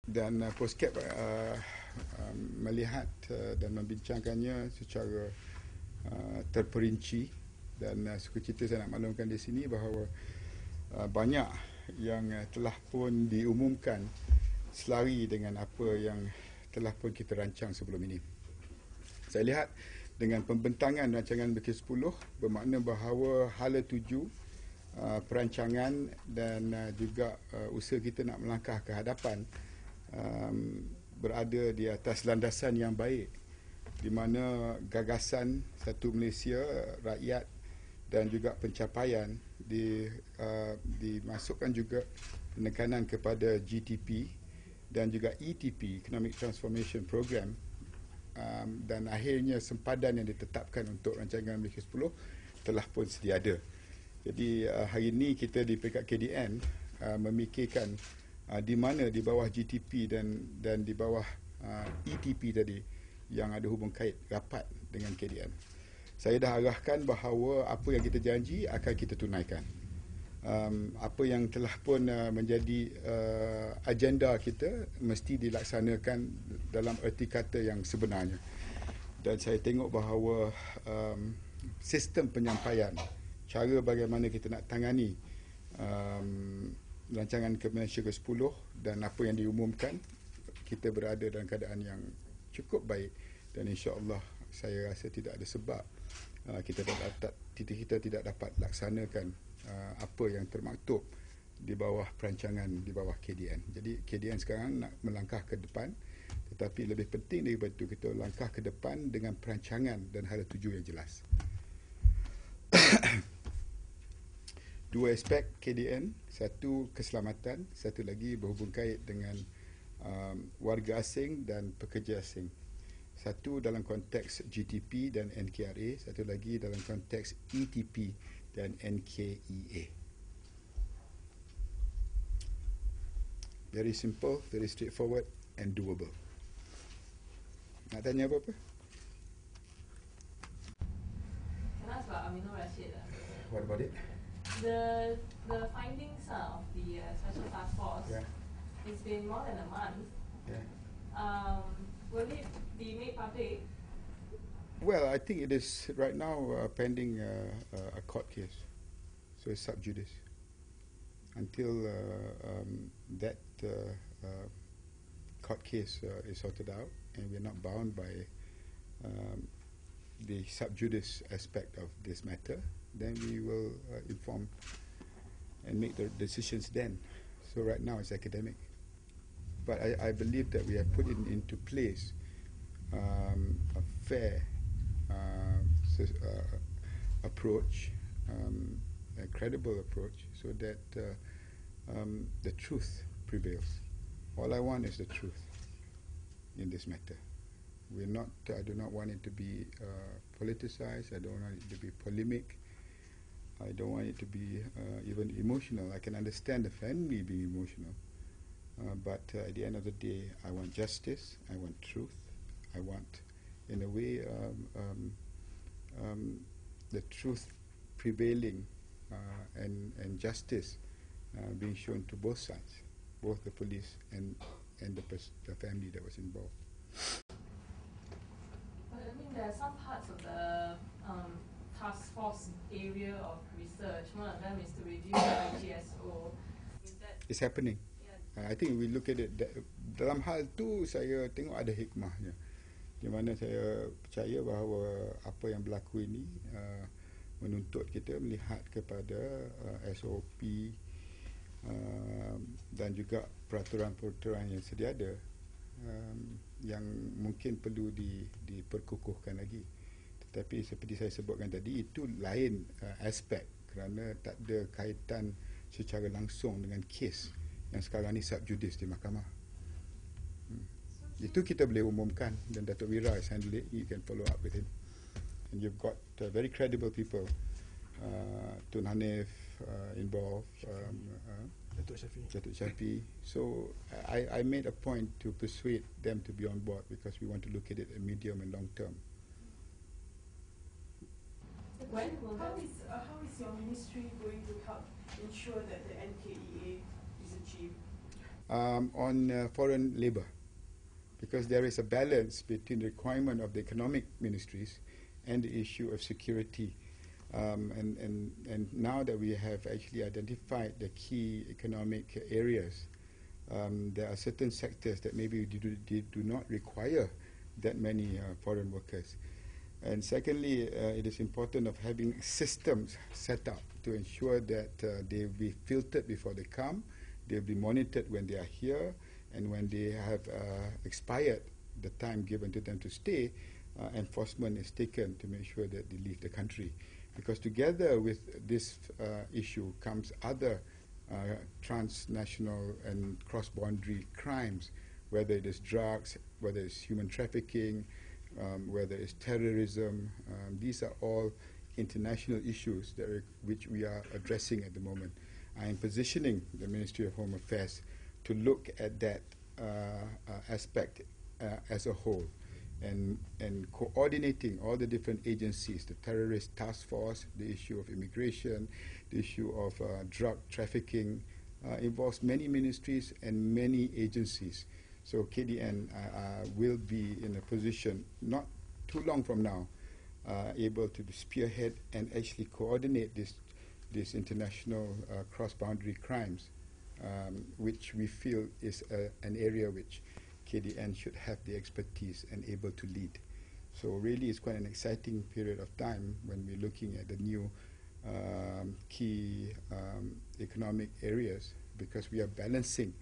Dan Postcap melihat dan membincangkannya secara terperinci, dan sukacita saya nak maklumkan di sini bahawa banyak yang telah pun diumumkan selari dengan apa yang telah pun kita rancang sebelum ini. Saya lihat dengan pembentangan rancangan BK10 bermakna bahawa hala tuju perancangan dan juga usaha kita nak melangkah ke hadapan berada di atas landasan yang baik, di mana gagasan satu Malaysia rakyat dan juga pencapaian dimasukkan juga penekanan kepada GTP dan juga ETP, Economic Transformation Program, dan akhirnya sempadan yang ditetapkan untuk rancangan BK10 telah pun sedia ada. Jadi hari ini kita di peringkat KDN memikirkan di mana di bawah GTP dan di bawah ETP tadi yang ada hubung kait rapat dengan KDN. Saya dah arahkan bahawa apa yang kita janji akan kita tunaikan. Apa yang telah pun menjadi agenda kita mesti dilaksanakan dalam erti kata yang sebenarnya. Dan saya tengok bahawa sistem penyampaian, cara bagaimana kita nak tangani rancangan Malaysia ke-10 dan apa yang diumumkan, kita berada dalam keadaan yang cukup baik, dan insya-Allah saya rasa tidak ada sebab kita tidak dapat laksanakan apa yang termaktub di bawah perancangan di bawah KDN. Jadi KDN sekarang nak melangkah ke depan, tetapi lebih penting daripada itu kita langkah ke depan dengan perancangan dan hala tuju yang jelas. Dua aspek KDN, satu keselamatan, satu lagi berhubung kait dengan warga asing dan pekerja asing. Satu dalam konteks GTP dan NKEA, satu lagi dalam konteks ETP dan NKEA. Very simple, very straightforward and doable. Nak tanya apa-apa? Can I ask about Amino Rashid? What about it? The findings of the Special Task Force, Yeah. It's been more than a month. Yeah. Will it be made public? Well, I think it is right now pending a court case, so it's sub judice. Until that court case is sorted out, and we're not bound by the sub judice aspect of this matter, then we will inform and make the decisions then. So right now it's academic, but I believe that we have put into place a fair approach, a credible approach, so that the truth prevails. All I want is the truth in this matter. I do not want it to be politicized. I don't want it to be polemic. I don't want it to be even emotional. I can understand the family being emotional, but at the end of the day, I want justice. I want truth. I want, in a way, the truth prevailing and justice being shown to both sides, both the police and the family that was involved. But I mean, there are some parts of the task force area of research. One of them is to review the GSO. It's happening. Yeah. I think we look at it dalam hal tu, saya tengok ada hikmahnya, di mana saya percaya bahawa apa yang berlaku ini menuntut kita melihat kepada SOP dan juga peraturan-peraturan yang sedia ada yang mungkin perlu diperkukuhkan lagi. Tetapi seperti saya sebutkan tadi, itu lain aspek, kerana tak ada kaitan secara langsung dengan kes yang sekarang ni sub judice di mahkamah. Itu kita boleh umumkan, dan Datuk Wira is handle it. You can follow up with him, and you've got very credible people, Tun Hanif involved, Datuk Syafi. So I made a point to persuade them to be on board, because we want to look at it in medium and long term. When will how is your ministry going to help ensure that the NKEA is achieved? on foreign labour, because there is a balance between the requirement of the economic ministries and the issue of security. And now that we have actually identified the key economic areas, there are certain sectors that maybe do not require that many foreign workers. And secondly, it is important of having systems set up to ensure that they will be filtered before they come, they will be monitored when they are here, and when they have expired the time given to them to stay, enforcement is taken to make sure that they leave the country. Because together with this issue comes other transnational and cross-boundary crimes, whether it is drugs, whether it's human trafficking, whether it's terrorism. These are all international issues which we are addressing at the moment. I am positioning the Ministry of Home Affairs to look at that aspect as a whole, and coordinating all the different agencies, the terrorist task force, the issue of immigration, the issue of drug trafficking, involves many ministries and many agencies. So KDN will be in a position, not too long from now, able to spearhead and actually coordinate this international cross-boundary crimes, which we feel is an area which KDN should have the expertise and able to lead. So really it's quite an exciting period of time when we're looking at the new key economic areas, because we are balancing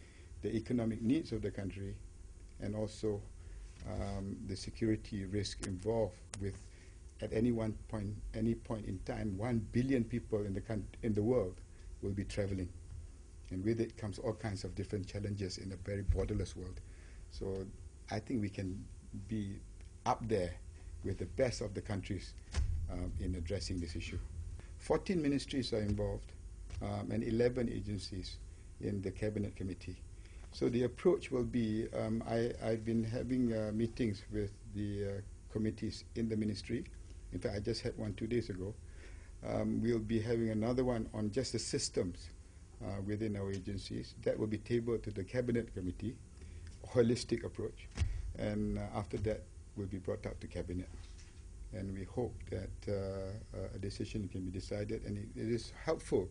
the economic needs of the country and also the security risk involved with, at any point in time, 1 billion people in the world will be traveling. And with it comes all kinds of different challenges in a very borderless world. So I think we can be up there with the best of the countries in addressing this issue. 14 ministries are involved and 11 agencies in the Cabinet Committee. So the approach will be, I've been having meetings with the committees in the ministry. In fact, I just had one 2 days ago. We'll be having another one on just the systems within our agencies. That will be tabled to the Cabinet Committee, a holistic approach. And after that, will be brought up to Cabinet. And we hope that a decision can be decided. And it is helpful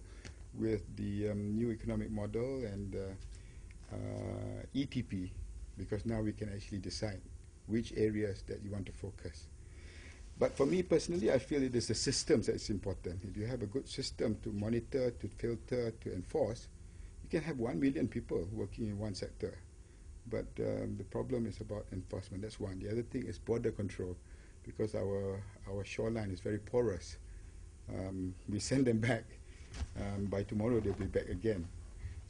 with the new economic model and ETP, because now we can actually decide which areas that you want to focus. But for me personally, I feel it is the systems that's important. If you have a good system to monitor, to filter, to enforce, you can have 1 million people working in one sector. But the problem is about enforcement. That's one. The other thing is border control, because our shoreline is very porous. We send them back. By tomorrow, they'll be back again.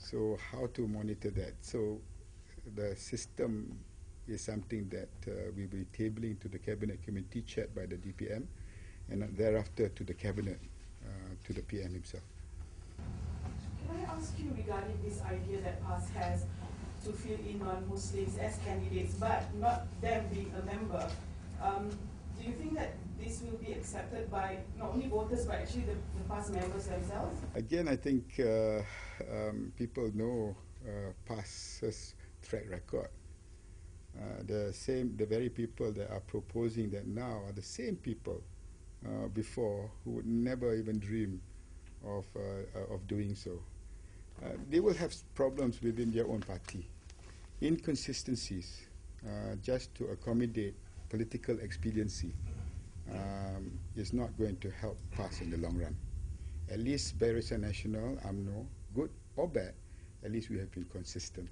So how to monitor that? So the system is something that we will be tabling to the Cabinet Committee chaired by the DPM, and thereafter to the Cabinet, to the PM himself. Can I ask you regarding this idea that PAS has to fill in non-Muslims as candidates, but not them being a member? Do you think that this will be accepted by not only voters, but actually the PAS members themselves? Again, I think people know PAS's track record. The very people that are proposing that now are the same people before who would never even dream of doing so. They will have problems within their own party, inconsistencies, just to accommodate political expediency is not going to help PAS in the long run. At least Barisan Nasional, UMNO, good or bad, at least we have been consistent.